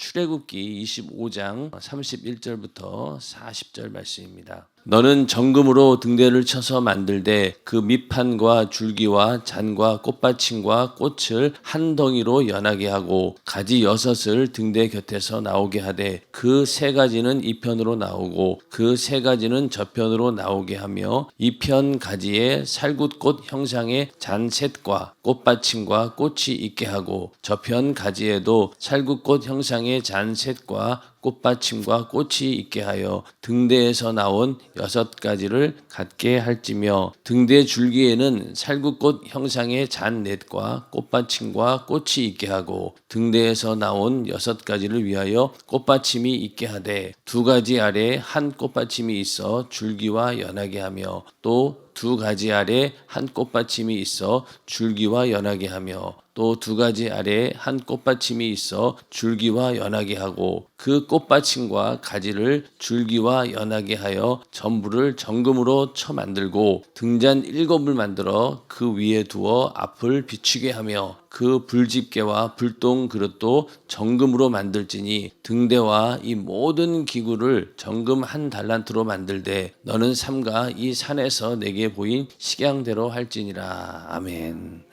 출애굽기 25장 31절부터 40절 말씀입니다. 너는 정금으로 등대를 쳐서 만들되 그 밑판과 줄기와 잔과 꽃받침과 꽃을 한 덩이로 연하게 하고 가지 6을 등대 곁에서 나오게 하되 그 3가지는 이 편으로 나오고 그 3가지는 저편으로 나오게 하며 이 편 가지에 살굿꽃 형상의 잔 셋과 꽃받침과 꽃이 있게 하고 저편 가지에도 살굿꽃 형상의 잔 셋과 꽃받침과 꽃이 있게 하여 등대에서 나온 6가지를 갖게 할지며 등대 줄기에는 살구꽃 형상의 잔 넷과 꽃받침과 꽃이 있게 하고 등대에서 나온 6가지를 위하여 꽃받침이 있게 하되 2가지 아래 한 꽃받침이 있어 줄기와 연하게 하며 또 2가지 아래 한 꽃받침이 있어 줄기와 연하게 하며 또 2가지 아래 한 꽃받침이 있어 줄기와 연하게 하고 그 꽃받침과 가지를 줄기와 연하게 하여 전부를 정금으로 쳐 만들고 등잔 7을 만들어 그 위에 두어 앞을 비추게 하며 그 불집게와 불똥 그릇도 정금으로 만들지니 등대와 이 모든 기구를 정금 1달란트로 만들되 너는 삼가 이 산에서 내게 보인 식양대로 할지니라. 아멘.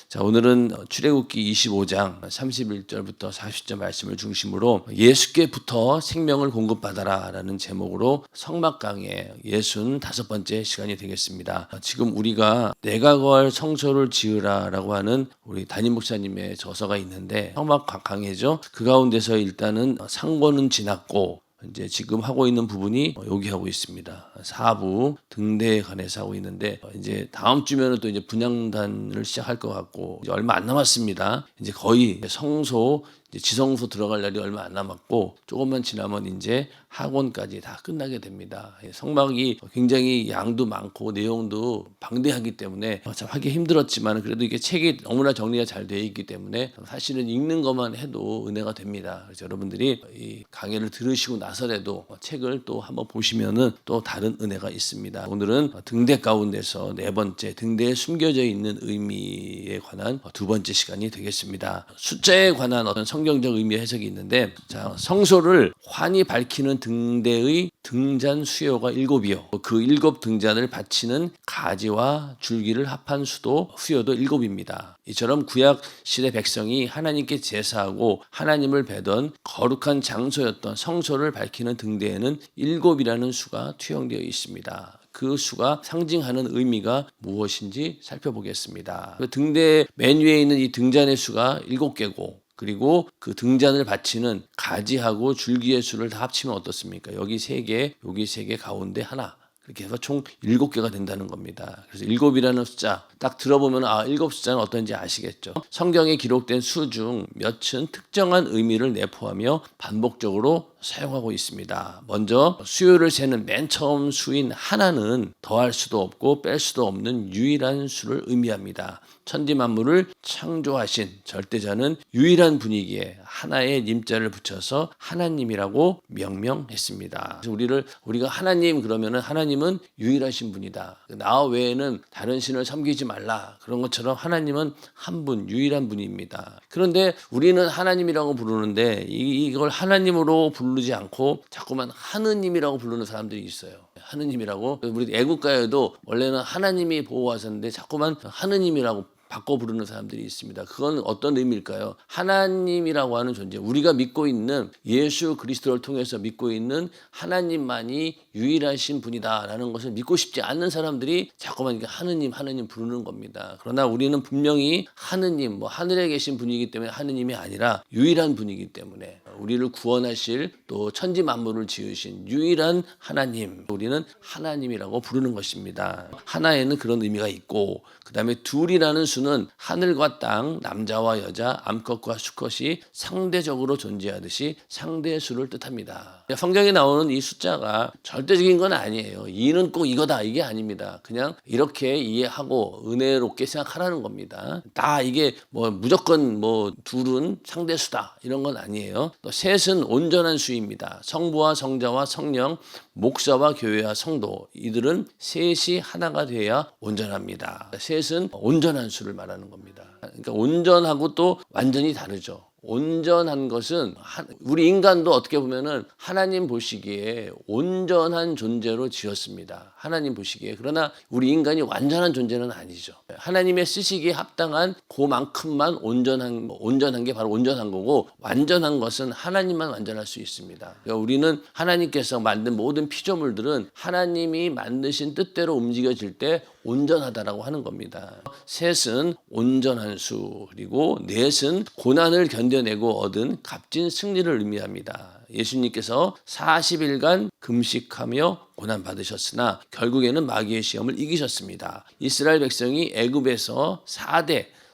자, 오늘은 출애굽기 25장 31절부터 40절 말씀을 중심으로 예수께부터 생명을 공급받아라 라는 제목으로 성막 강의 65번째 시간이 되겠습니다. 지금 우리가 내가 거할 성소를 지으라 라고 하는 우리 담임 목사님의 저서가 있는데 성막 강의죠. 그 가운데서 일단은 상고는 지났고 이제 지금 하고 있는 부분이 여기 하고 있습니다. 4부 등대에 관해서 하고 있는데 이제 다음 주면은 또 이제 분향단을 시작할 것 같고 이제 얼마 안 남았습니다. 이제 거의 성소 이제 지성소 들어갈 날이 얼마 안 남았고 조금만 지나면 이제 학원까지 다 끝나게 됩니다. 성막이 굉장히 양도 많고 내용도 방대하기 때문에 참 하기 힘들었지만 그래도 이게 책이 너무나 정리가 잘 되어 있기 때문에 사실은 읽는 것만 해도 은혜가 됩니다. 그래서 여러분들이 이 강의를 들으시고 나서라도 책을 또 한번 보시면은 또 다른 은혜가 있습니다. 오늘은 등대 가운데서 4번째 등대에 숨겨져 있는 의미에 관한 2번째 시간이 되겠습니다. 숫자에 관한 어떤 성경적 의미 해석이 있는데 자, 성소를 환히 밝히는 등대의 등잔 수요가 7이요. 그 7 등잔을 받치는 가지와 줄기를 합한 수요도 7입니다. 이처럼 구약 시대 백성이 하나님께 제사하고 하나님을 뵈던 거룩한 장소였던 성소를 밝히는 등대에는 7이라는 수가 투영되어 있습니다. 그 수가 상징하는 의미가 무엇인지 살펴보겠습니다. 그 등대 맨 위에 있는 이 등잔의 수가 7개고 그리고 그 등잔을 받치는 가지하고 줄기의 수를 다 합치면 어떻습니까? 여기 3개, 여기 3개 가운데 하나. 그렇게 해서 총 7개가 된다는 겁니다. 그래서 7이라는 숫자 딱 들어보면 7 숫자는 어떤지 아시겠죠? 성경에 기록된 수 중 몇은 특정한 의미를 내포하며 반복적으로 사용하고 있습니다. 먼저 수요를 세는 맨 처음 수인 하나는 더할 수도 없고 뺄 수도 없는 유일한 수를 의미합니다. 천지 만물을 창조하신 절대자는 유일한 분이기에 하나의 님자를 붙여서 하나님이라고 명명했습니다. 그래서 우리가 하나님 그러면은 하나님은 유일하신 분이다. 나 외에는 다른 신을 섬기지 말라. 그런 것처럼 하나님은 한 분, 유일한 분입니다. 그런데 우리는 하나님이라고 부르는데 이걸 하나님으로 부르지 않고 자꾸만 하느님이라고 부르는 사람들이 있어요. 하느님이라고. 우리 애국가에도 원래는 하나님이 보호하셨는데 자꾸만 하느님이라고 바꿔 부르는 사람들이 있습니다. 그건 어떤 의미일까요? 하나님이라고 하는 존재, 우리가 믿고 있는 예수 그리스도를 통해서 믿고 있는 하나님만이 유일하신 분이다라는 것을 믿고 싶지 않는 사람들이 자꾸만 하느님 부르는 겁니다. 그러나 우리는 분명히 하느님, 하늘에 계신 분이기 때문에 하느님이 아니라 유일한 분이기 때문에 우리를 구원하실 또 천지 만물을 지으신 유일한 하나님, 우리는 하나님이라고 부르는 것입니다. 하나에는 그런 의미가 있고 그 다음에 둘이라는 수는 하늘과 땅, 남자와 여자, 암컷과 수컷이 상대적으로 존재하듯이 상대의 수를 뜻합니다. 성경에 나오는 이 숫자가 절대적인 건 아니에요. 2는 꼭 이거다 이게 아닙니다. 그냥 이렇게 이해하고 은혜롭게 생각하라는 겁니다. 다 이게 무조건 둘은 상대수다 이런 건 아니에요. 또 셋은 온전한 수입니다. 성부와 성자와 성령, 목사와 교회와 성도 이들은 셋이 하나가 돼야 온전합니다. 셋은 온전한 수를 말하는 겁니다. 그러니까 온전하고 또 완전히 다르죠. 온전한 것은 우리 인간도 어떻게 보면은 하나님 보시기에 온전한 존재로 지었습니다. 하나님 보시기에. 그러나 우리 인간이 완전한 존재는 아니죠. 하나님의 쓰시기에 합당한 그만큼만 온전한 게 바로 온전한 거고, 완전한 것은 하나님만 완전할 수 있습니다. 그러니까 우리는 하나님께서 만든 모든 피조물들은 하나님이 만드신 뜻대로 움직여질 때 온전하다라고 하는 겁니다. 셋은 온전한 수, 그리고 넷은 고난을 견뎌내고 얻은 값진 승리를 의미합니다. 예수님께서 40일간 금식하며 고난 받으셨으나 결국에는 마귀의 시험을 이기셨습니다. 이스라엘 백성이 애굽에서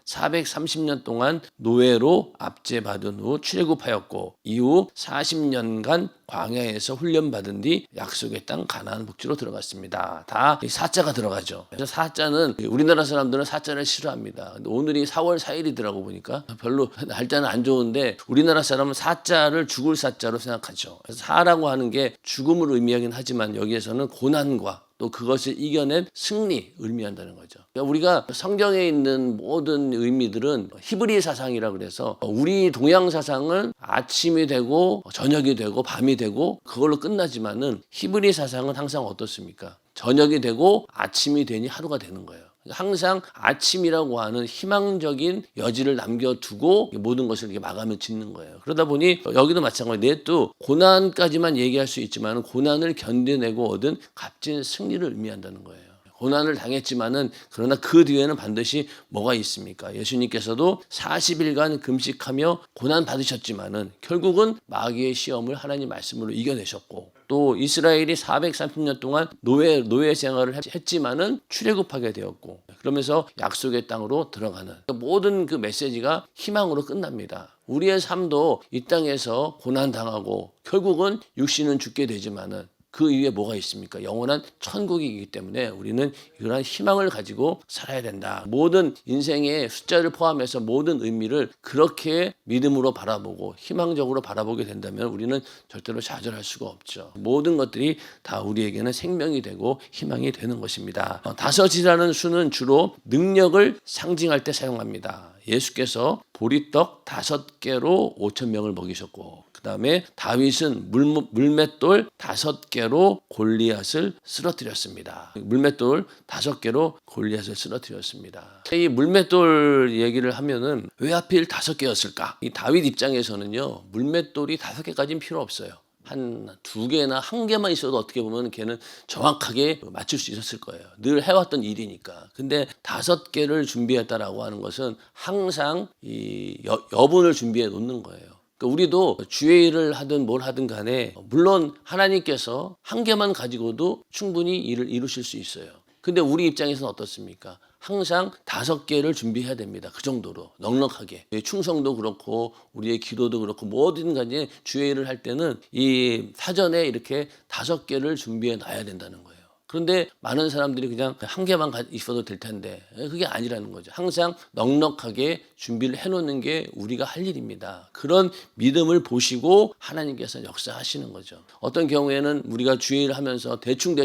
430년 동안 노예로 압제받은 후 출애굽하였고, 이후 40년간 광야에서 훈련받은 뒤 약속의 땅 가나안 복지로 들어갔습니다. 다 사자가 들어가죠. 그래서 사자는, 우리나라 사람들은 사자를 싫어합니다. 근데 오늘이 4월 4일이더라고 보니까 별로 날짜는 안 좋은데 우리나라 사람은 사자를 죽을 사자로 생각하죠. 그래서 사라고 하는 게 죽음을 의미하긴 하지만 여기에서는 고난과 또 그것을 이겨낸 승리 의미한다는 거죠. 그러니까 우리가 성경에 있는 모든 의미들은 히브리 사상이라 그래서 우리 동양 사상은 아침이 되고 저녁이 되고 밤이 되고 그걸로 끝나지만은 히브리 사상은 항상 어떻습니까? 저녁이 되고 아침이 되니 하루가 되는 거예요. 항상 아침이라고 하는 희망적인 여지를 남겨두고 모든 것을 이렇게 마감을 짓는 거예요. 그러다 보니 여기도 마찬가지로 넷도 고난까지만 얘기할 수 있지만 고난을 견뎌내고 얻은 값진 승리를 의미한다는 거예요. 고난을 당했지만은 그러나 그 뒤에는 반드시 뭐가 있습니까? 예수님께서도 40일간 금식하며 고난 받으셨지만은 결국은 마귀의 시험을 하나님 말씀으로 이겨내셨고, 또 이스라엘이 430년 동안 노예 생활을 했지만은 출애굽하게 되었고, 그러면서 약속의 땅으로 들어가는 모든 그 메시지가 희망으로 끝납니다. 우리의 삶도 이 땅에서 고난 당하고 결국은 육신은 죽게 되지만은 그 이후에 뭐가 있습니까? 영원한 천국이기 때문에 우리는 이러한 희망을 가지고 살아야 된다. 모든 인생의 숫자를 포함해서 모든 의미를 그렇게 믿음으로 바라보고 희망적으로 바라보게 된다면 우리는 절대로 좌절할 수가 없죠. 모든 것들이 다 우리에게는 생명이 되고 희망이 되는 것입니다. 다섯이라는 수는 주로 능력을 상징할 때 사용합니다. 예수께서 보리떡 5개로 5,000명을 먹이셨고, 그 다음에 다윗은 물맷돌 5개로 골리앗을 쓰러뜨렸습니다. 물맷돌 5개로 골리앗을 쓰러뜨렸습니다. 이 물맷돌 얘기를 하면은 왜 하필 5개였을까? 이 다윗 입장에서는요, 물맷돌이 5개까지는 필요 없어요. 한 2개나 1개만 있어도 어떻게 보면 걔는 정확하게 맞출 수 있었을 거예요. 늘 해왔던 일이니까. 근데 5개를 준비했다라고 하는 것은 항상 이 여분을 준비해 놓는 거예요. 그러니까 우리도 주의 일을 하든 뭘 하든 간에 물론 하나님께서 1개만 가지고도 충분히 일을 이루실 수 있어요. 근데 우리 입장에서는 어떻습니까? 항상 5개를 준비해야 됩니다. 그 정도로 넉넉하게. 충성도 그렇고 우리의 기도도 그렇고 뭐든 간에 주의 일을 할 때는 이 사전에 이렇게 5개를 준비해 놔야 된다는 거예요. 그런데 많은 사람들이 그냥 1개만 있어도 될 텐데 그게 아니라는 거죠. 항상 넉넉하게 준비를 해놓는 게 우리가 할 일입니다. 그런 믿음을 보시고 하나님께서 역사하시는 거죠. 어떤 경우에는 우리가 주의 일을 하면서 대충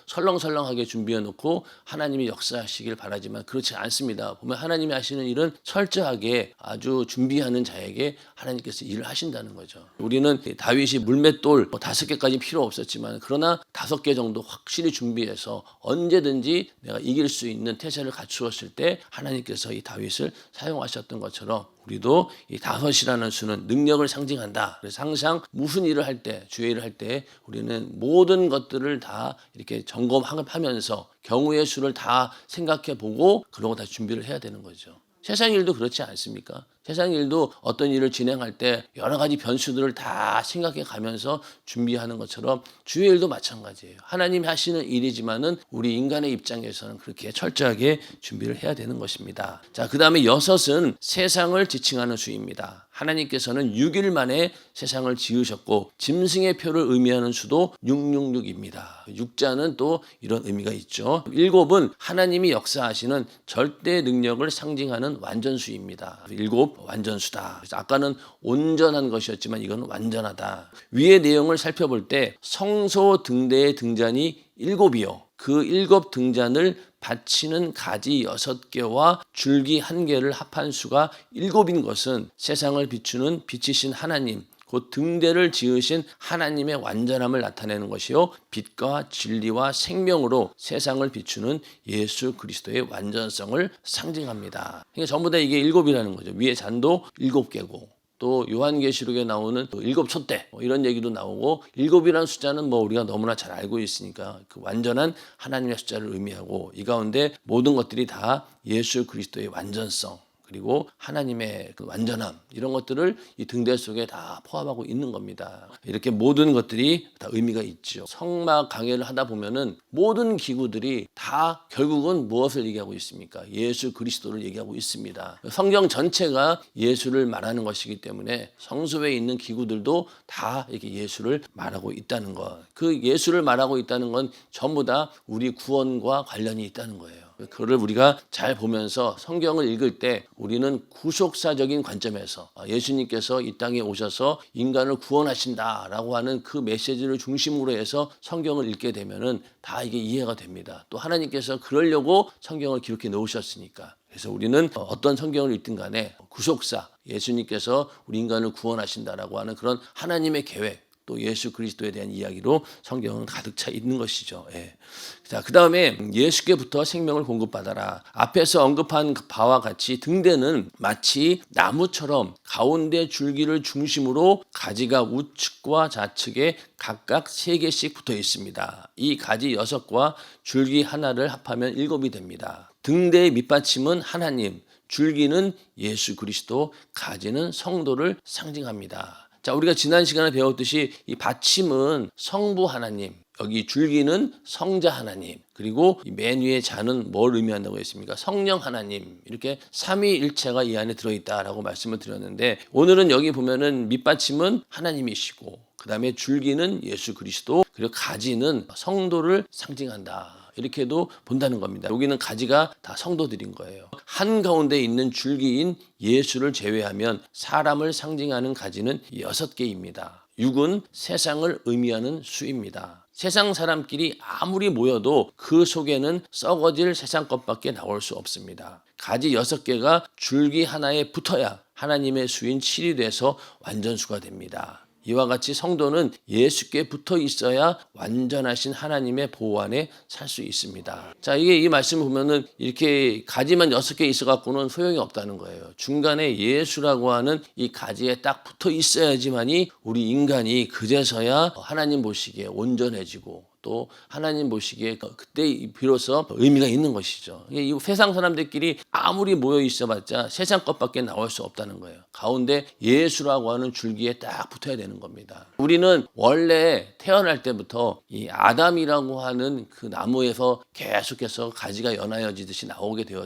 설렁설렁하게 준비해 놓고 하나님이 역사하시길 바라지만 그렇지 않습니다. 보면 하나님이 하시는 일은 철저하게 아주 준비하는 자에게 하나님께서 일을 하신다는 거죠. 우리는 다윗이 물맷돌 5개까지 필요 없었지만 그러나 5개 정도 확실히 준비해서 언제든지 내가 이길 수 있는 태세를 갖추었을 때 하나님께서 이 다윗을 사용하셨던 것처럼 우리도 이 5이라는 수는 능력을 상징한다. 그래서 항상 무슨 일을 할 때, 주의 일을 할 때 우리는 모든 것들을 다 이렇게 점검하면서 경우의 수를 다 생각해 보고 그러고 다 준비를 해야 되는 거죠. 세상 일도 그렇지 않습니까? 세상 일도 어떤 일을 진행할 때 여러 가지 변수들을 다 생각해 가면서 준비하는 것처럼 주의 일도 마찬가지예요. 하나님이 하시는 일이지만은 우리 인간의 입장에서는 그렇게 철저하게 준비를 해야 되는 것입니다. 자, 그 다음에 6은 세상을 지칭하는 수입니다. 하나님께서는 6일 만에 세상을 지으셨고 짐승의 표를 의미하는 수도 666입니다. 6자는 또 이런 의미가 있죠. 7은 하나님이 역사하시는 절대 능력을 상징하는 완전수입니다. 7 완전수다. 그래서 아까는 온전한 것이었지만 이건 완전하다. 위의 내용을 살펴볼 때 성소 등대의 등잔이 7이요. 그 7등잔을 받치는 가지 6개와 줄기 1개를 합한 수가 7인 것은 세상을 비추는 빛이신 하나님, 곧 등대를 지으신 하나님의 완전함을 나타내는 것이요, 빛과 진리와 생명으로 세상을 비추는 예수 그리스도의 완전성을 상징합니다. 그러니까 전부 다 이게 7이라는 거죠. 위에 잔도 7개고 또 요한계시록에 나오는 7촛대 이런 얘기도 나오고, 7이라는 숫자는 우리가 너무나 잘 알고 있으니까 그 완전한 하나님의 숫자를 의미하고, 이 가운데 모든 것들이 다 예수 그리스도의 완전성 그리고 하나님의 그 완전함, 이런 것들을 이 등대 속에 다 포함하고 있는 겁니다. 이렇게 모든 것들이 다 의미가 있죠. 성막 강해를 하다 보면은 모든 기구들이 다 결국은 무엇을 얘기하고 있습니까? 예수 그리스도를 얘기하고 있습니다. 성경 전체가 예수를 말하는 것이기 때문에 성소에 있는 기구들도 다 이렇게 예수를 말하고 있다는 것. 그 예수를 말하고 있다는 건 전부 다 우리 구원과 관련이 있다는 거예요. 그거를 우리가 잘 보면서 성경을 읽을 때 우리는 구속사적인 관점에서 예수님께서 이 땅에 오셔서 인간을 구원하신다라고 하는 그 메시지를 중심으로 해서 성경을 읽게 되면은 다 이게 이해가 됩니다. 또 하나님께서 그러려고 성경을 기록해 놓으셨으니까. 그래서 우리는 어떤 성경을 읽든 간에 구속사, 예수님께서 우리 인간을 구원하신다라고 하는 그런 하나님의 계획, 또 예수 그리스도에 대한 이야기로 성경은 가득 차 있는 것이죠. 예. 자, 그 다음에 예수께부터 생명을 공급받아라. 앞에서 언급한 바와 같이 등대는 마치 나무처럼 가운데 줄기를 중심으로 가지가 우측과 좌측에 각각 3개씩 붙어 있습니다. 이 가지 6과 줄기 하나를 합하면 7이 됩니다. 등대의 밑받침은 하나님, 줄기는 예수 그리스도, 가지는 성도를 상징합니다. 자, 우리가 지난 시간에 배웠듯이 이 받침은 성부 하나님, 여기 줄기는 성자 하나님, 그리고 맨 위에 자는 뭘 의미한다고 했습니까? 성령 하나님, 이렇게 삼위일체가 이 안에 들어있다라고 말씀을 드렸는데, 오늘은 여기 보면은 밑받침은 하나님이시고, 그 다음에 줄기는 예수 그리스도, 그리고 가지는 성도를 상징한다. 이렇게도 본다는 겁니다. 여기는 가지가 다 성도들인 거예요. 한가운데 있는 줄기인 예수를 제외하면 사람을 상징하는 가지는 6개입니다. 6은 세상을 의미하는 수입니다. 세상 사람끼리 아무리 모여도 그 속에는 썩어질 세상 것밖에 나올 수 없습니다. 가지 6개가 줄기 하나에 붙어야 하나님의 수인 7이 돼서 완전수가 됩니다. 이와 같이 성도는 예수께 붙어 있어야 완전하신 하나님의 보호 안에 살 수 있습니다. 자, 이게 이 말씀을 보면은 이렇게 가지만 6개 있어갖고는 소용이 없다는 거예요. 중간에 예수라고 하는 이 가지에 딱 붙어 있어야지만이 우리 인간이 그제서야 하나님 보시기에 온전해지고, 또 하나님 보시기에 그때 비로소 의미가 있는 것이죠. 이 세상 사람들끼리 아무리 모여 있어봤자 세상 것밖에 나올 수 없다는 거예요. 가운데 예수라고 하는 줄기에 딱 붙어야 되는 겁니다. 우리는 원래 태어날 때부터 이 아담이라고 하는 그 나무에서 계속해서 가지가 연하여지듯이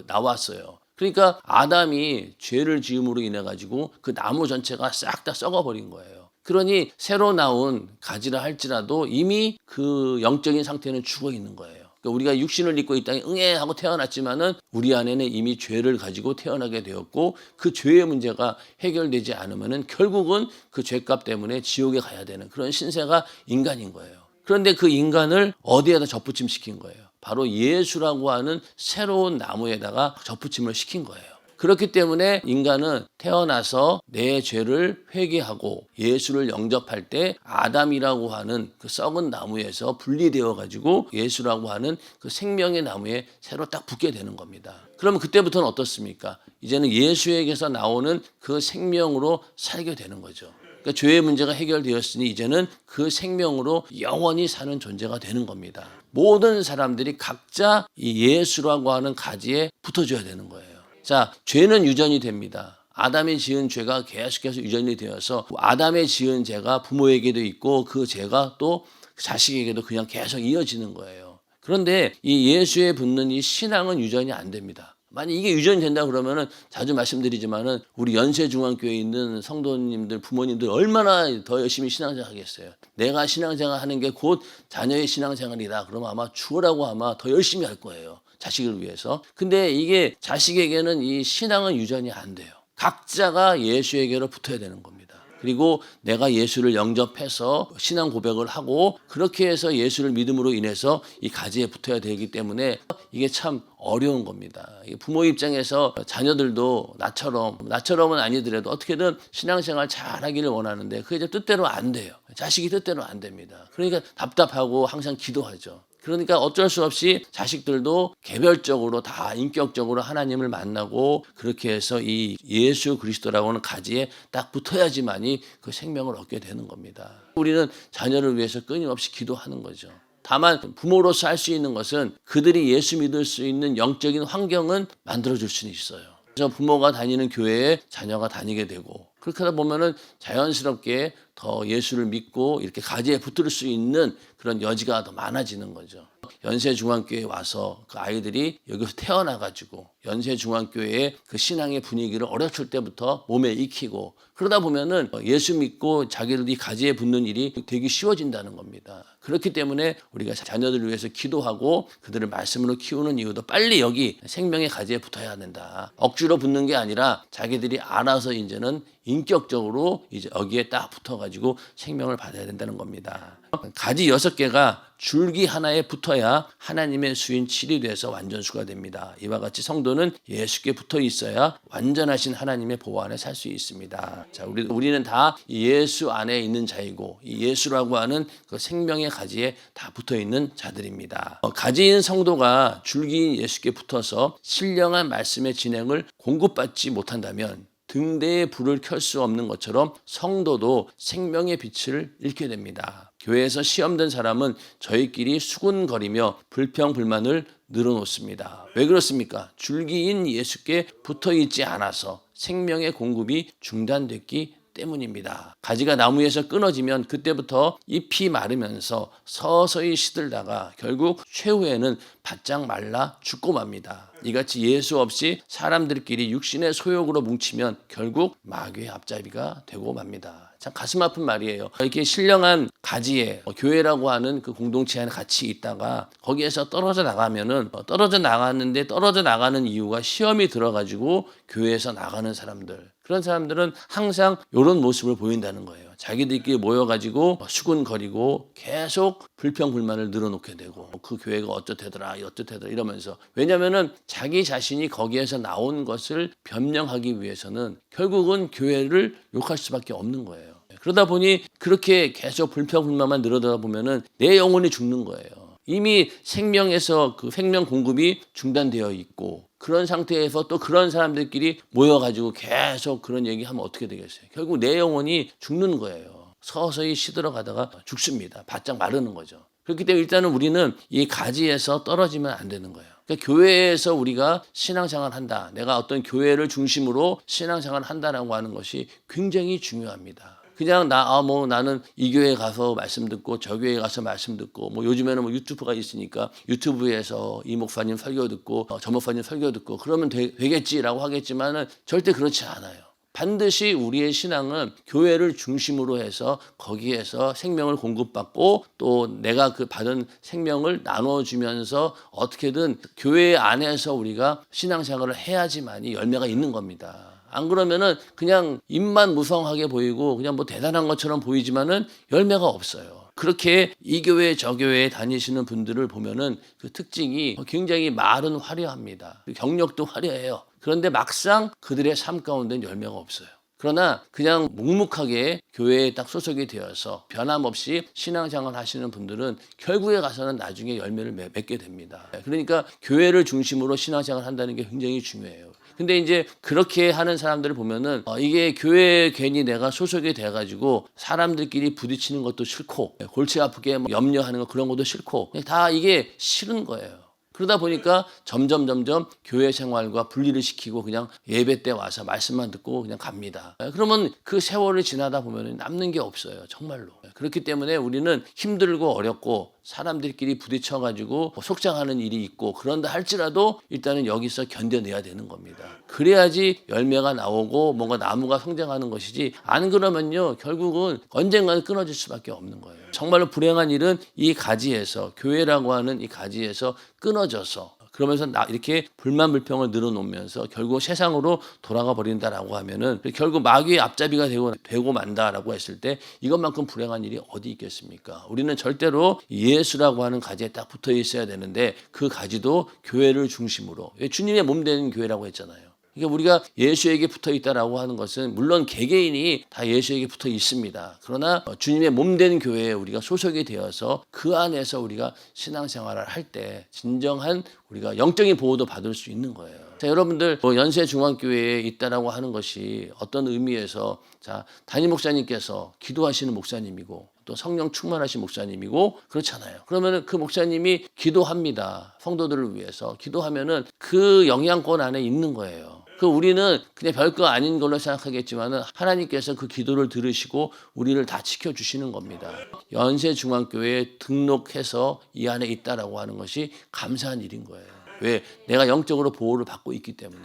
나왔어요. 그러니까 아담이 죄를 지음으로 인해 가지고 그 나무 전체가 싹 다 썩어버린 거예요. 그러니 새로 나온 가지라 할지라도 이미 그 영적인 상태는 죽어 있는 거예요. 그러니까 우리가 육신을 입고 이 땅에 응애 하고 태어났지만은 우리 안에는 이미 죄를 가지고 태어나게 되었고, 그 죄의 문제가 해결되지 않으면은 결국은 그 죄값 때문에 지옥에 가야 되는 그런 신세가 인간인 거예요. 그런데 그 인간을 어디에다 접붙임시킨 거예요? 바로 예수라고 하는 새로운 나무에다가 접붙임을 시킨 거예요. 그렇기 때문에 인간은 태어나서 내 죄를 회개하고 예수를 영접할 때 아담이라고 하는 그 썩은 나무에서 분리되어 가지고 예수라고 하는 그 생명의 나무에 새로 딱 붙게 되는 겁니다. 그러면 그때부터는 어떻습니까? 이제는 예수에게서 나오는 그 생명으로 살게 되는 거죠. 그러니까 죄의 문제가 해결되었으니 이제는 그 생명으로 영원히 사는 존재가 되는 겁니다. 모든 사람들이 각자 이 예수라고 하는 가지에 붙어줘야 되는 거예요. 자, 죄는 유전이 됩니다. 아담이 지은 죄가 계속해서 유전이 되어서 아담의 지은 죄가 부모에게도 있고 그 죄가 또 자식에게도 그냥 계속 이어지는 거예요. 그런데 이 예수에 붙는 이 신앙은 유전이 안 됩니다. 만약 이게 유전이 된다 그러면은 자주 말씀드리지만은 우리 연세중앙교회에 있는 성도님들, 부모님들 얼마나 더 열심히 신앙생활 하겠어요. 내가 신앙생활 하는 게 곧 자녀의 신앙생활이다. 그러면 아마 죽으라고 아마 더 열심히 할 거예요. 자식을 위해서. 근데 이게 자식에게는 이 신앙은 유전이 안 돼요. 각자가 예수에게로 붙어야 되는 겁니다. 그리고 내가 예수를 영접해서 신앙 고백을 하고 그렇게 해서 예수를 믿음으로 인해서 이 가지에 붙어야 되기 때문에 이게 참 어려운 겁니다. 부모 입장에서 자녀들도 나처럼은 아니더라도 어떻게든 신앙생활 잘하기를 원하는데 그게 이제 뜻대로 안 돼요. 자식이 뜻대로 안 됩니다. 그러니까 답답하고 항상 기도하죠. 그러니까 어쩔 수 없이 자식들도 개별적으로 다 인격적으로 하나님을 만나고 그렇게 해서 이 예수 그리스도라고 하는 가지에 딱 붙어야지만이 그 생명을 얻게 되는 겁니다. 우리는 자녀를 위해서 끊임없이 기도하는 거죠. 다만 부모로서 할 수 있는 것은 그들이 예수 믿을 수 있는 영적인 환경은 만들어줄 수는 있어요. 그래서 부모가 다니는 교회에 자녀가 다니게 되고 그렇게 하다 보면은 자연스럽게 더 예수를 믿고 이렇게 가지에 붙을 수 있는 그런 여지가 더 많아지는 거죠. 연세중앙교회에 와서 그 아이들이 여기서 태어나가지고 연세중앙교회의 그 신앙의 분위기를 어렸을 때부터 몸에 익히고 그러다 보면은 예수 믿고 자기들이 가지에 붙는 일이 되게 쉬워진다는 겁니다. 그렇기 때문에 우리가 자녀들을 위해서 기도하고 그들을 말씀으로 키우는 이유도 빨리 여기 생명의 가지에 붙어야 된다. 억지로 붙는 게 아니라 자기들이 알아서 이제는 인격적으로 이제 여기에 딱 붙어가지고 생명을 받아야 된다는 겁니다. 가지 6개가 줄기 하나에 붙어야 하나님의 수인 7이 돼서 완전수가 됩니다. 이와 같이 성도는 예수께 붙어 있어야 완전하신 하나님의 보호 안에 살 수 있습니다. 자, 우리는 다 예수 안에 있는 자이고 이 예수라고 하는 그 생명의 가지에 다 붙어 있는 자들입니다. 가지인 성도가 줄기인 예수께 붙어서 신령한 말씀의 진행을 공급받지 못한다면 등대에 불을 켤 수 없는 것처럼 성도도 생명의 빛을 잃게 됩니다. 교회에서 시험된 사람은 저희끼리 수군거리며 불평불만을 늘어놓습니다. 왜 그렇습니까? 줄기인 예수께 붙어 있지 않아서 생명의 공급이 중단됐기 때문입니다. 가지가 나무에서 끊어지면 그때부터 잎이 마르면서 서서히 시들다가 결국 최후에는 바짝 말라 죽고 맙니다. 이같이 예수 없이 사람들끼리 육신의 소욕으로 뭉치면 결국 마귀의 앞잡이가 되고 맙니다. 참 가슴 아픈 말이에요. 이렇게 신령한 가지에 교회라고 하는 그 공동체 안에 같이 있다가 거기에서 떨어져 나가면은 떨어져 나갔는데 떨어져 나가는 이유가 시험이 들어가지고 교회에서 나가는 사람들. 그런 사람들은 항상 이런 모습을 보인다는 거예요. 자기들끼리 모여가지고 수군거리고 계속 불평불만을 늘어놓게 되고 그 교회가 어쩌대더라 이러면서 왜냐하면은 자기 자신이 거기에서 나온 것을 변명하기 위해서는 결국은 교회를 욕할 수밖에 없는 거예요. 그러다 보니 그렇게 계속 불평불만만 늘어다 보면은 내 영혼이 죽는 거예요. 이미 생명에서 그 생명 공급이 중단되어 있고 그런 상태에서 또 그런 사람들끼리 모여가지고 계속 그런 얘기하면 어떻게 되겠어요? 결국 내 영혼이 죽는 거예요. 서서히 시들어가다가 죽습니다. 바짝 마르는 거죠. 그렇기 때문에 일단은 우리는 이 가지에서 떨어지면 안 되는 거예요. 그러니까 교회에서 우리가 신앙생활을 한다. 내가 어떤 교회를 중심으로 신앙생활을 한다라고 하는 것이 굉장히 중요합니다. 그냥 나는 이 교회에 가서 말씀 듣고 저 교회에 가서 말씀 듣고 요즘에는 유튜브가 있으니까 유튜브에서 이 목사님 설교 듣고 저 목사님 설교 듣고 그러면 되겠지라고 하겠지만은 절대 그렇지 않아요. 반드시 우리의 신앙은 교회를 중심으로 해서 거기에서 생명을 공급받고 또 내가 그 받은 생명을 나눠주면서 어떻게든 교회 안에서 우리가 신앙생활을 해야지만이 열매가 있는 겁니다. 안 그러면은 그냥 입만 무성하게 보이고 그냥 대단한 것처럼 보이지만은 열매가 없어요. 그렇게 이 교회 저 교회에 다니시는 분들을 보면은 그 특징이 굉장히 말은 화려합니다. 경력도 화려해요. 그런데 막상 그들의 삶 가운데는 열매가 없어요. 그러나 그냥 묵묵하게 교회에 딱 소속이 되어서 변함없이 신앙생활 하시는 분들은 결국에 가서는 나중에 열매를 맺게 됩니다. 그러니까 교회를 중심으로 신앙생활 한다는 게 굉장히 중요해요. 근데 이제 그렇게 하는 사람들을 보면은 이게 교회에 괜히 내가 소속이 돼가지고 사람들끼리 부딪히는 것도 싫고 골치 아프게 염려하는 거 그런 것도 싫고 다 이게 싫은 거예요. 그러다 보니까 점점 교회 생활과 분리를 시키고 그냥 예배 때 와서 말씀만 듣고 그냥 갑니다. 그러면 그 세월이 지나다 보면 남는 게 없어요. 정말로. 그렇기 때문에 우리는 힘들고 어렵고 사람들끼리 부딪혀가지고 속상하는 일이 있고 그런다 할지라도 일단은 여기서 견뎌내야 되는 겁니다. 그래야지 열매가 나오고 뭔가 나무가 성장하는 것이지 안 그러면요 결국은 언젠가는 끊어질 수밖에 없는 거예요. 정말로 불행한 일은 이 가지에서 교회라고 하는 이 가지에서 끊어져서 그러면서 이렇게 불만 불평을 늘어놓으면서 결국 세상으로 돌아가 버린다라고 하면은 결국 마귀의 앞잡이가 되고 만다라고 했을 때 이것만큼 불행한 일이 어디 있겠습니까? 우리는 절대로 예수라고 하는 가지에 딱 붙어 있어야 되는데 그 가지도 교회를 중심으로 주님의 몸 되는 교회라고 했잖아요. 그러니까 우리가 예수에게 붙어 있다라고 하는 것은 물론 개개인이 다 예수에게 붙어 있습니다. 그러나 주님의 몸된 교회에 우리가 소속이 되어서 그 안에서 우리가 신앙생활을 할 때 진정한 우리가 영적인 보호도 받을 수 있는 거예요. 자, 여러분들 연세중앙교회에 있다라고 하는 것이 어떤 의미에서 자, 담임 목사님께서 기도하시는 목사님이고 또 성령 충만하신 목사님이고 그렇잖아요. 그러면은 그 목사님이 기도합니다. 성도들을 위해서 기도하면은 그 영향권 안에 있는 거예요. 우리는 그냥 별거 아닌 걸로 생각하겠지만은 하나님께서 그 기도를 들으시고 우리를 다 지켜주시는 겁니다. 연세중앙교회에 등록해서 이 안에 있다라고 하는 것이 감사한 일인 거예요. 왜? 내가 영적으로 보호를 받고 있기 때문에.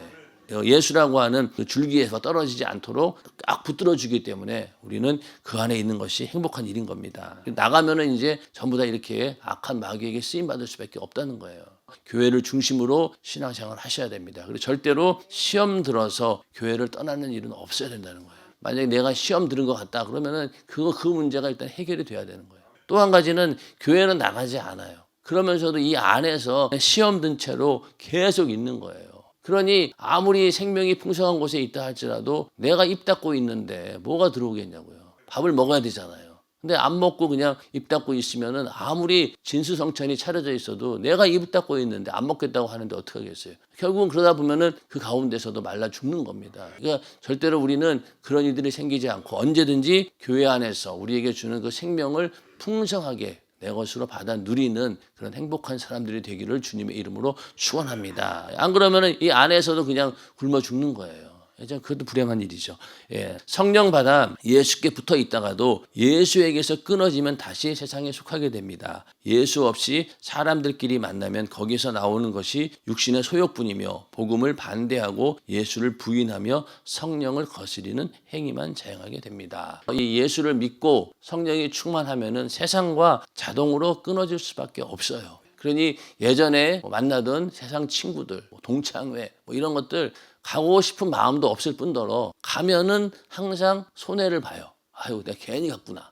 예수라고 하는 그 줄기에서 떨어지지 않도록 딱 붙들어 주기 때문에 우리는 그 안에 있는 것이 행복한 일인 겁니다. 나가면은 이제 전부 다 이렇게 악한 마귀에게 쓰임 받을 수밖에 없다는 거예요. 교회를 중심으로 신앙생활을 하셔야 됩니다. 그리고 절대로 시험 들어서 교회를 떠나는 일은 없어야 된다는 거예요. 만약에 내가 시험 들은 것 같다 그러면은 그 문제가 일단 해결이 돼야 되는 거예요. 또 한 가지는 교회는 나가지 않아요. 그러면서도 이 안에서 시험 든 채로 계속 있는 거예요. 그러니 아무리 생명이 풍성한 곳에 있다 할지라도 내가 입 닫고 있는데 뭐가 들어오겠냐고요. 밥을 먹어야 되잖아요. 근데 안 먹고 그냥 입 닫고 있으면은 아무리 진수성찬이 차려져 있어도 내가 입 닫고 있는데 안 먹겠다고 하는데 어떻게 하겠어요. 결국은 그러다 보면은 그 가운데서도 말라 죽는 겁니다. 그러니까 절대로 우리는 그런 일들이 생기지 않고 언제든지 교회 안에서 우리에게 주는 그 생명을 풍성하게 내 것으로 받아 누리는 그런 행복한 사람들이 되기를 주님의 이름으로 축원합니다. 안 그러면은 이 안에서도 그냥 굶어 죽는 거예요. 그것도 불행한 일이죠. 예. 성령 받아 예수께 붙어 있다가도 예수에게서 끊어지면 다시 세상에 속하게 됩니다. 예수 없이 사람들끼리 만나면 거기서 나오는 것이 육신의 소욕뿐이며 복음을 반대하고 예수를 부인하며 성령을 거스리는 행위만 자행하게 됩니다. 이 예수를 믿고 성령이 충만하면은 세상과 자동으로 끊어질 수밖에 없어요. 그러니 예전에 만나던 세상 친구들, 동창회 이런 것들 가고 싶은 마음도 없을 뿐더러 가면은 항상 손해를 봐요. 아유, 내가 괜히 갔구나.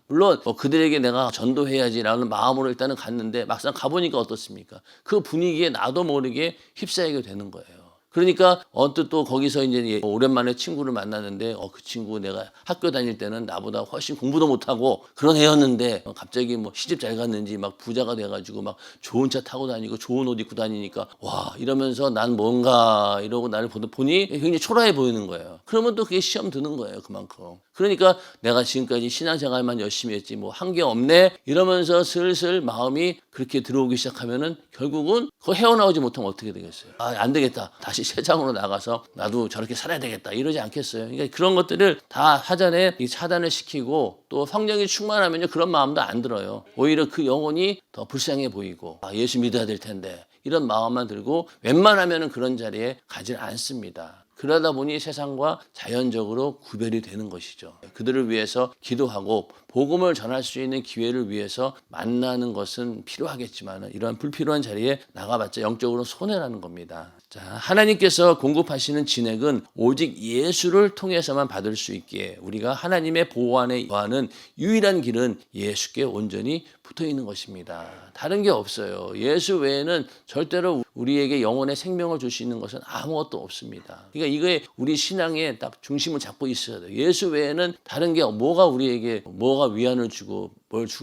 물론 그들에게 내가 전도해야지라는 마음으로 일단은 갔는데 막상 가보니까 어떻습니까? 그 분위기에 나도 모르게 휩싸이게 되는 거예요. 그러니까 언뜻 또 거기서 이제 오랜만에 친구를 만났는데 그 친구 내가 학교 다닐 때는 나보다 훨씬 공부도 못하고 그런 애였는데 갑자기 시집 잘 갔는지 막 부자가 돼가지고 막 좋은 차 타고 다니고 좋은 옷 입고 다니니까 와 이러면서 난 뭔가 이러고 나를 보니 굉장히 초라해 보이는 거예요. 그러면 또 그게 시험 드는 거예요. 그만큼. 그러니까 내가 지금까지 신앙생활만 열심히 했지 한 게 없네 이러면서 슬슬 마음이 그렇게 들어오기 시작하면은 결국은 그거 헤어나오지 못하면 어떻게 되겠어요? 안 되겠다. 다시 세상으로 나가서 나도 저렇게 살아야 되겠다 이러지 않겠어요? 그러니까 그런 것들을 다 사전에 차단을 시키고 또 성령이 충만하면요 그런 마음도 안 들어요. 오히려 그 영혼이 더 불쌍해 보이고 예수 믿어야 될 텐데 이런 마음만 들고 웬만하면은 그런 자리에 가지 않습니다. 그러다 보니 세상과 자연적으로 구별이 되는 것이죠. 그들을 위해서 기도하고 복음을 전할 수 있는 기회를 위해서 만나는 것은 필요하겠지만 이러한 불필요한 자리에 나가봤자 영적으로 손해라는 겁니다. 자, 하나님께서 공급하시는 진액은 오직 예수를 통해서만 받을 수 있기에 우리가 하나님의 보호 안에 거하는 유일한 길은 예수께 온전히 붙어 있는 것입니다. 다른 게 없어요. 예수 외에는 절대로 우리에게 영혼의 생명을 줄 수 있는 것은 아무것도 없습니다. 그러니까 이거에 우리 신앙에 딱 중심을 잡고 있어야 돼요. 예수 외에는 다른 게 뭐가 우리에게 뭐가 위안을 주고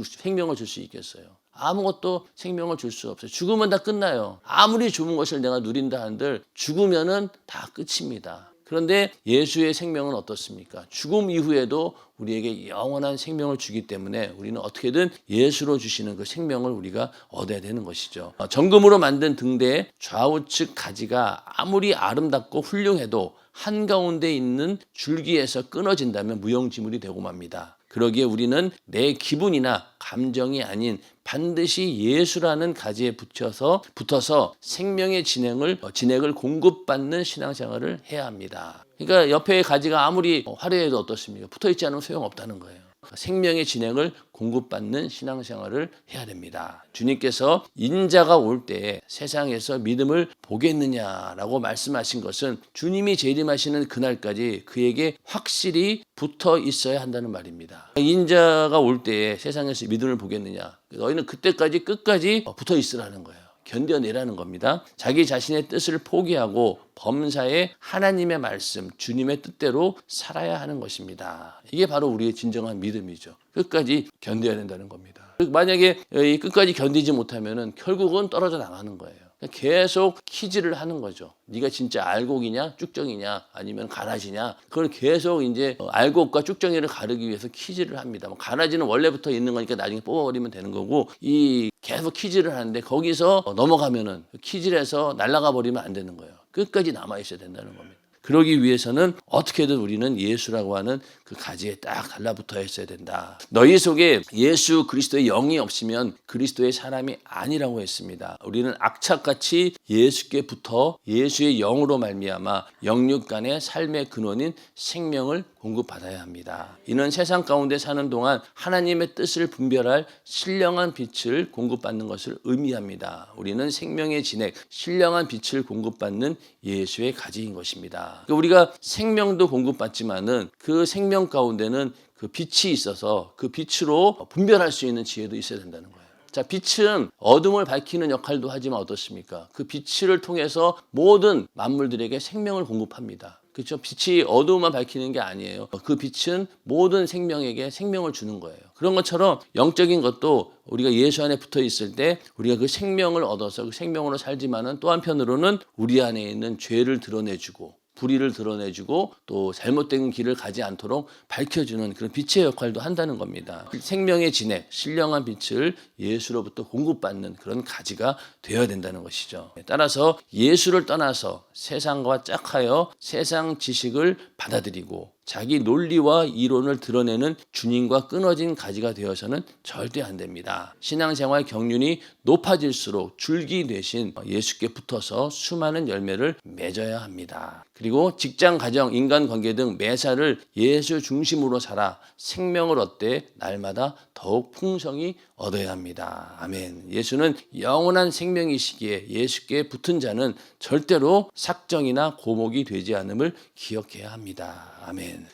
생명을 줄 수 있겠어요. 아무것도 생명을 줄 수 없어요. 죽으면 다 끝나요. 아무리 좋은 것을 내가 누린다 한들 죽으면은 다 끝입니다. 그런데 예수의 생명은 어떻습니까? 죽음 이후에도 우리에게 영원한 생명을 주기 때문에 우리는 어떻게든 예수로 주시는 그 생명을 우리가 얻어야 되는 것이죠. 정금으로 만든 등대의 좌우측 가지가 아무리 아름답고 훌륭해도 한가운데 있는 줄기에서 끊어진다면 무용지물이 되고 맙니다. 그러기에 우리는 내 기분이나 감정이 아닌 반드시 예수라는 가지에 붙어서 생명의 진액을 공급받는 신앙생활을 해야 합니다. 그러니까 옆에 가지가 아무리 화려해도 어떻습니까? 붙어있지 않으면 소용없다는 거예요. 생명의 진액을 공급받는 신앙생활을 해야 됩니다. 주님께서 인자가 올 때 세상에서 믿음을 보겠느냐라고 말씀하신 것은 주님이 재림하시는 그날까지 그에게 확실히 붙어 있어야 한다는 말입니다. 인자가 올 때에 세상에서 믿음을 보겠느냐? 너희는 그때까지 끝까지 붙어 있으라는 거예요. 견뎌내라는 겁니다. 자기 자신의 뜻을 포기하고 범사에 하나님의 말씀, 주님의 뜻대로 살아야 하는 것입니다. 이게 바로 우리의 진정한 믿음이죠. 끝까지 견뎌야 된다는 겁니다. 만약에 끝까지 견디지 못하면 결국은 떨어져 나가는 거예요. 계속 키질을 하는 거죠. 네가 진짜 알곡이냐 쭉정이냐 아니면 가라지냐, 그걸 계속 이제 알곡과 쭉정이를 가르기 위해서 키질을 합니다. 가라지는 원래부터 있는 거니까 나중에 뽑아버리면 되는 거고, 이 계속 키질을 하는데 거기서 넘어가면은 키질해서 날아가 버리면 안 되는 거예요. 끝까지 남아 있어야 된다는 겁니다. 그러기 위해서는 어떻게든 우리는 예수라고 하는 그 가지에 딱 달라붙어 있어야 된다. 너희 속에 예수 그리스도의 영이 없으면 그리스도의 사람이 아니라고 했습니다. 우리는 악착같이 예수께 붙어 예수의 영으로 말미암아 영육 간의 삶의 근원인 생명을 공급받아야 합니다. 이는 세상 가운데 사는 동안 하나님의 뜻을 분별할 신령한 빛을 공급받는 것을 의미합니다. 우리는 생명의 진액, 신령한 빛을 공급받는 예수의 가지인 것입니다. 우리가 생명도 공급받지만은 그 생명 가운데는 그 빛이 있어서 그 빛으로 분별할 수 있는 지혜도 있어야 된다는 거예요. 자, 빛은 어둠을 밝히는 역할도 하지만 어떻습니까? 그 빛을 통해서 모든 만물들에게 생명을 공급합니다. 그렇죠? 빛이 어두움만 밝히는 게 아니에요. 그 빛은 모든 생명에게 생명을 주는 거예요. 그런 것처럼 영적인 것도 우리가 예수 안에 붙어 있을 때 우리가 그 생명을 얻어서 그 생명으로 살지만은 또 한편으로는 우리 안에 있는 죄를 드러내주고 불의를 드러내주고 또 잘못된 길을 가지 않도록 밝혀주는 그런 빛의 역할도 한다는 겁니다. 생명의 진액, 신령한 빛을 예수로부터 공급받는 그런 가지가 되어야 된다는 것이죠. 따라서 예수를 떠나서 세상과 짝하여 세상 지식을 받아들이고 자기 논리와 이론을 드러내는 주님과 끊어진 가지가 되어서는 절대 안 됩니다. 신앙생활 경륜이 높아질수록 줄기 되신 예수께 붙어서 수많은 열매를 맺어야 합니다. 그리고 직장, 가정, 인간관계 등 매사를 예수 중심으로 살아 생명을 얻되 날마다 더욱 풍성히 얻어야 합니다. 아멘. 예수는 영원한 생명이시기에 예수께 붙은 자는 절대로 삭정이나 고목이 되지 않음을 기억해야 합니다. 아멘.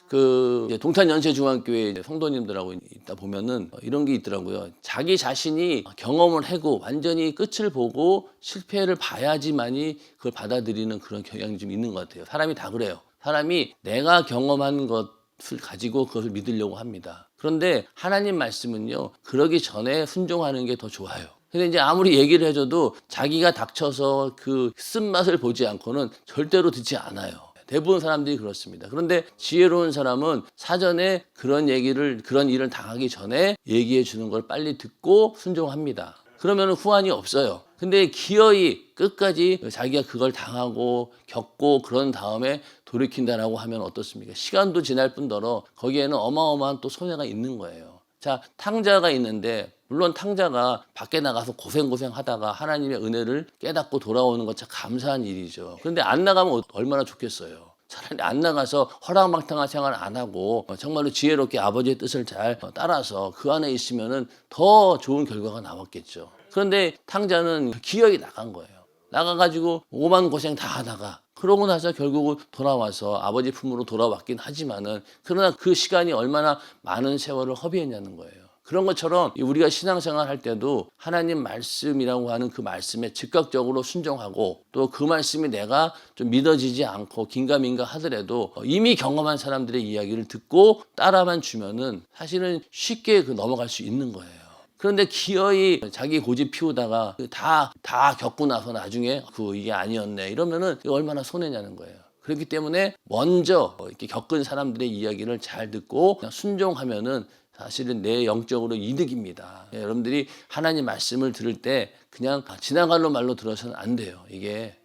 동탄연세중앙교회 성도님들하고 있다 보면은 이런 게 있더라고요. 자기 자신이 경험을 하고 완전히 끝을 보고 실패를 봐야지만이 그걸 받아들이는 그런 경향이 좀 있는 것 같아요. 사람이 다 그래요. 사람이 내가 경험한 것을 가지고 그것을 믿으려고 합니다. 그런데 하나님 말씀은요, 그러기 전에 순종하는 게 더 좋아요. 근데 이제 아무리 얘기를 해줘도 자기가 닥쳐서 그 쓴맛을 보지 않고는 절대로 듣지 않아요. 대부분 사람들이 그렇습니다. 그런데 지혜로운 사람은 사전에 그런 일을 당하기 전에 얘기해 주는 걸 빨리 듣고 순종합니다. 그러면 후환이 없어요. 근데 기어이 끝까지 자기가 그걸 당하고 겪고 그런 다음에 돌이킨다라고 하면 어떻습니까? 시간도 지날 뿐더러 거기에는 어마어마한 또 손해가 있는 거예요. 자, 탕자가 있는데 물론 탕자가 밖에 나가서 고생 하다가 하나님의 은혜를 깨닫고 돌아오는 것 참 감사한 일이죠. 그런데 안 나가면 얼마나 좋겠어요. 차라리 안 나가서 허랑방탕한 생활 안 하고 정말로 지혜롭게 아버지의 뜻을 잘 따라서 그 안에 있으면은 더 좋은 결과가 나왔겠죠. 그런데 탕자는 기어이 나간 거예요. 나가가지고 오만 고생 다 하다가 그러고 나서 결국은 돌아와서 아버지 품으로 돌아왔긴 하지만은 그러나 그 시간이 얼마나 많은 세월을 허비했냐는 거예요. 그런 것처럼 우리가 신앙생활 할 때도 하나님 말씀이라고 하는 그 말씀에 즉각적으로 순종하고 또 그 말씀이 내가 좀 믿어지지 않고 긴가민가 하더라도 이미 경험한 사람들의 이야기를 듣고 따라만 주면은 사실은 쉽게 넘어갈 수 있는 거예요. 그런데 기어이 자기 고집 피우다가 다 겪고 나서 나중에 이게 아니었네 이러면은 얼마나 손해냐는 거예요. 그렇기 때문에 먼저 이렇게 겪은 사람들의 이야기를 잘 듣고 그냥 순종하면은 사실은 내 영적으로 이득입니다. 여러분들이 하나님 말씀을 들을 때 그냥 지나가는 말로 들어서는 안 돼요. 이게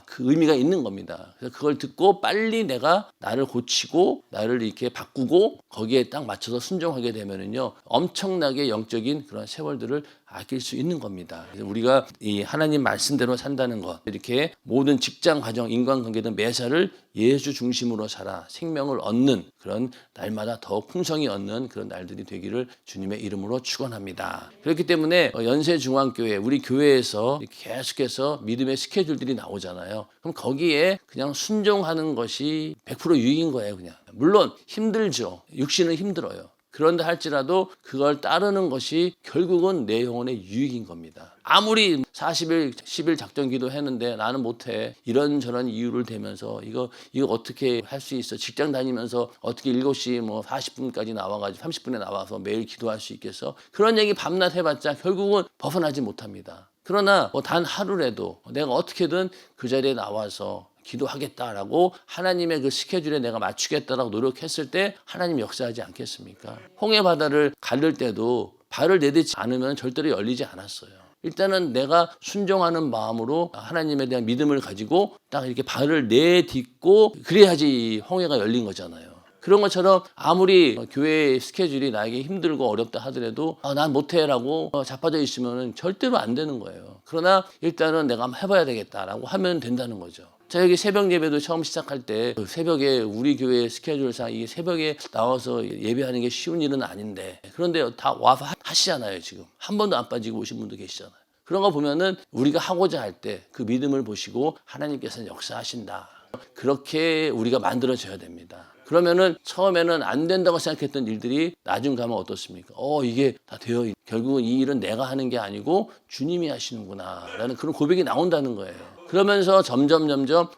그 의미가 있는 겁니다. 그래서 그걸 듣고 빨리 내가 나를 고치고 나를 이렇게 바꾸고 거기에 딱 맞춰서 순종하게 되면은요, 엄청나게 영적인 그런 세월들을 아낄 수 있는 겁니다. 그래서 우리가 이 하나님 말씀대로 산다는 것, 이렇게 모든 직장, 가정, 인간관계든 매사를 예수 중심으로 살아 생명을 얻는 그런 날마다 더 풍성히 얻는 그런 날들이 되기를 주님의 이름으로 축원합니다. 그렇기 때문에 연세중앙교회 우리 교회에서 계속해서 믿음의 스케줄들이 나오잖아요. 그럼 거기에 그냥 순종하는 것이 100% 유익인 거예요. 그냥 물론 힘들죠. 육신은 힘들어요. 그런다 할지라도 그걸 따르는 것이 결국은 내 영혼의 유익인 겁니다. 아무리 40일, 10일 작전 기도 했는데 나는 못해. 이런저런 이유를 대면서 이거 어떻게 할 수 있어. 직장 다니면서 어떻게 7시 40분까지 나와가지고 30분에 나와서 매일 기도할 수 있겠어. 그런 얘기 밤낮 해봤자 결국은 벗어나지 못합니다. 그러나 단 하루라도 내가 어떻게든 그 자리에 나와서 기도하겠다라고 하나님의 그 스케줄에 내가 맞추겠다라고 노력했을 때 하나님 역사하지 않겠습니까? 홍해 바다를 가를 때도 발을 내딛지 않으면 절대로 열리지 않았어요. 일단은 내가 순종하는 마음으로 하나님에 대한 믿음을 가지고 딱 이렇게 발을 내딛고 그래야지 홍해가 열린 거잖아요. 그런 것처럼 아무리 교회의 스케줄이 나에게 힘들고 어렵다 하더라도 난 못해라고 자빠져 있으면 절대로 안 되는 거예요. 그러나 일단은 내가 한번 해봐야 되겠다라고 하면 된다는 거죠. 자, 여기 새벽 예배도 처음 시작할 때 새벽에 우리 교회 스케줄상 이 새벽에 나와서 예배하는 게 쉬운 일은 아닌데 그런데 다 와서 하시잖아요. 지금 한 번도 안 빠지고 오신 분도 계시잖아요. 그런 거 보면은 우리가 하고자 할 때 그 믿음을 보시고 하나님께서는 역사하신다. 그렇게 우리가 만들어져야 됩니다. 그러면은 처음에는 안 된다고 생각했던 일들이 나중 가면 어떻습니까? 이게 다 되어 있. 결국은 이 일은 내가 하는 게 아니고 주님이 하시는구나 라는 그런 고백이 나온다는 거예요. 그러면서 점점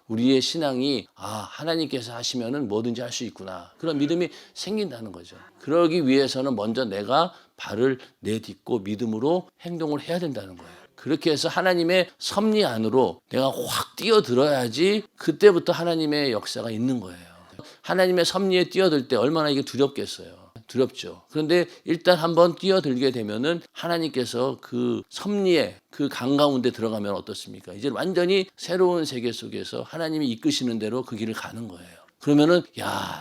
우리의 신앙이 하나님께서 하시면은 뭐든지 할 수 있구나. 그런 믿음이 생긴다는 거죠. 그러기 위해서는 먼저 내가 발을 내딛고 믿음으로 행동을 해야 된다는 거예요. 그렇게 해서 하나님의 섭리 안으로 내가 확 뛰어들어야지 그때부터 하나님의 역사가 있는 거예요. 하나님의 섭리에 뛰어들 때 얼마나 이게 두렵겠어요. 두렵죠. 그런데 일단 한번 뛰어들게 되면은 하나님께서 그 섭리의 그 강 가운데 들어가면 어떻습니까? 이제 완전히 새로운 세계 속에서 하나님이 이끄시는 대로 그 길을 가는 거예요. 그러면은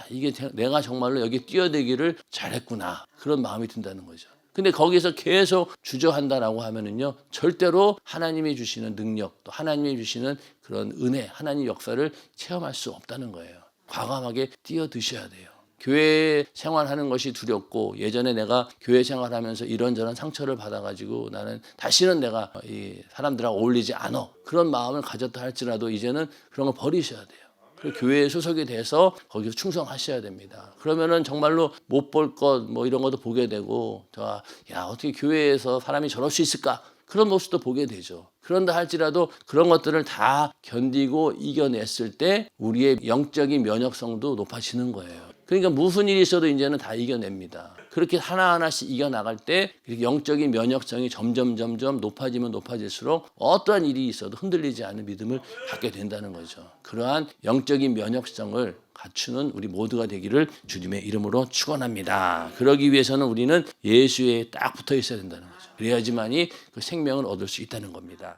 이게 내가 정말로 여기 뛰어들기를 잘했구나. 그런 마음이 든다는 거죠. 근데 거기서 계속 주저한다라고 하면은요, 절대로 하나님이 주시는 능력, 또 하나님이 주시는 그런 은혜, 하나님 역사를 체험할 수 없다는 거예요. 과감하게 뛰어드셔야 돼요. 교회 생활하는 것이 두렵고 예전에 내가 교회 생활하면서 이런저런 상처를 받아가지고 나는 다시는 내가 이 사람들하고 어울리지 않아. 그런 마음을 가졌다 할지라도 이제는 그런 걸 버리셔야 돼요. 그 교회에 소속이 돼서 거기서 충성하셔야 됩니다. 그러면은 정말로 못 볼 것 이런 것도 보게 되고 어떻게 교회에서 사람이 저럴 수 있을까? 그런 모습도 보게 되죠. 그런다 할지라도 그런 것들을 다 견디고 이겨냈을 때 우리의 영적인 면역성도 높아지는 거예요. 그러니까 무슨 일이 있어도 이제는 다 이겨냅니다. 그렇게 하나하나씩 이겨나갈 때 영적인 면역성이 점점 높아지면 높아질수록 어떠한 일이 있어도 흔들리지 않는 믿음을 갖게 된다는 거죠. 그러한 영적인 면역성을 갖추는 우리 모두가 되기를 주님의 이름으로 축원합니다. 그러기 위해서는 우리는 예수에 딱 붙어 있어야 된다는 거죠. 그래야지만이 그 생명을 얻을 수 있다는 겁니다.